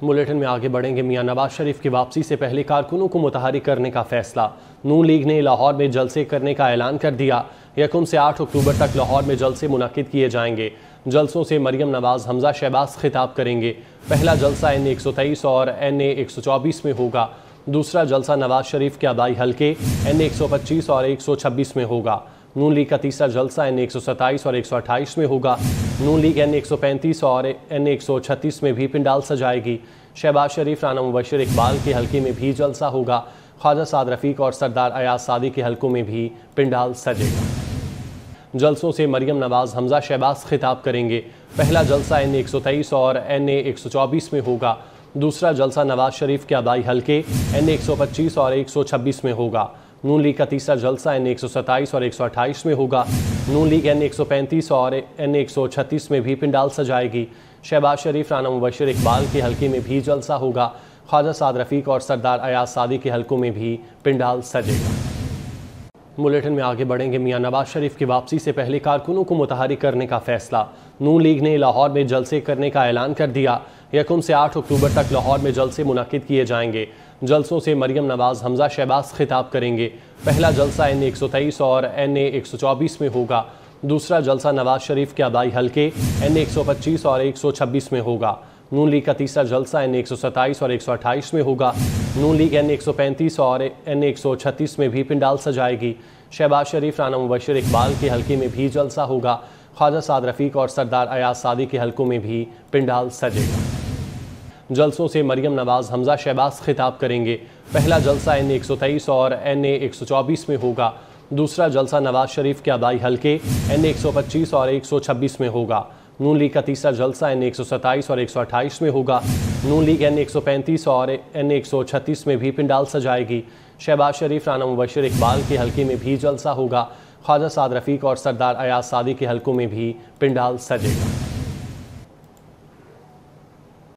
Bulletin में आगे बढ़ेंगे। मियां नवाज शरीफ की वापसी से पहले कारकुनों को मुतहरिक करने का फैसला। नून लीग ने लाहौर में जलसे करने का ऐलान कर दिया। 1 से 8 अक्टूबर तक लाहौर में जलसे मुनक्किद किए जाएंगे। जलसों से मरियम नवाज हमजा शहबाज खिताब करेंगे। पहला जलसा NA 123 और NA 124 में होगा। दूसरा जलसा नवाज शरीफ के आबाई हल्के NA 125 और 126 में होगा। नून लीग का तीसरा जलसा NA 127 और 128 में होगा। नून लीग NA 135 और NA 136 में भी पिंडाल सजाएगी। शहबाज शरीफ, राना मुबशर इकबाल के हल्के में भी जलसा होगा। ख्वाजा साद रफ़ीक और सरदार अयाज सादी के हल्कों में भी पिंडाल सजेगा। जलसों से मरियम नवाज हमजा शहबाज खिताब करेंगे। पहला जलसा NA 123 और NA 124 में होगा। दूसरा जलसा नवाज शरीफ के आबाई हल्के NA 125 और 126 में होगा। नून लीग का तीसरा जलसा NA 127 और 128 में होगा। नून लीग NA 135 और NA 136 में भी पिंडाल सजाएगी। शहबाज शरीफ, राना मुबशर इकबाल के हल्के में भी जलसा होगा। ख्वाजा साद रफ़ीक और सरदार अयाज सादी के हल्कों में भी पिंडाल सजेगा। बुलेटिन में आगे बढ़ेंगे। मियां नवाज शरीफ की वापसी से पहले कारकुनों को मुतहरिक करने का फैसला। नून लीग ने लाहौर में जलसे करने का ऐलान कर दिया। 1 से 8 अक्टूबर तक लाहौर में जलसे मुनक्किद किए जाएंगे। जलसों से मरियम नवाज हमजा शहबाज खिताब करेंगे। पहला जलसा NA 123 और NA 124 में होगा। दूसरा जलसा नवाज शरीफ के आबाई हल्के NA 125 और 126 में होगा। नून लीग का तीसरा जलसा NA 127 और 128 में होगा। नून लीग NA 135 और NA 136 में भी पिंडाल सजाएगी। शहबाज शरीफ, राना मुबशर इकबाल के हल्के में भी जलसा होगा। ख्वाजा साद रफ़ीक और सरदार अयाज सादी के हल्कों में भी पिंडाल सजेगा। जलसों से मरियम नवाज हमजा शहबाज खिताब करेंगे। पहला जलसा NA 123 और NA 124 में होगा। दूसरा जलसा नवाज शरीफ के आबाई हल्के NA 125 और 126 में होगा। नून लीग का तीसरा जलसा NA 127 और 128 में होगा। नून लीग NA 135 और NA 136 में भी पिंडाल सजाएगी। शहबाज शरीफ, राना मुबशर इकबाल के हल्के में भी जलसा होगा। ख्वाजा साद रफ़ीक और सरदार अयाज सादी के हल्कों में भी पिंडाल सजेगा।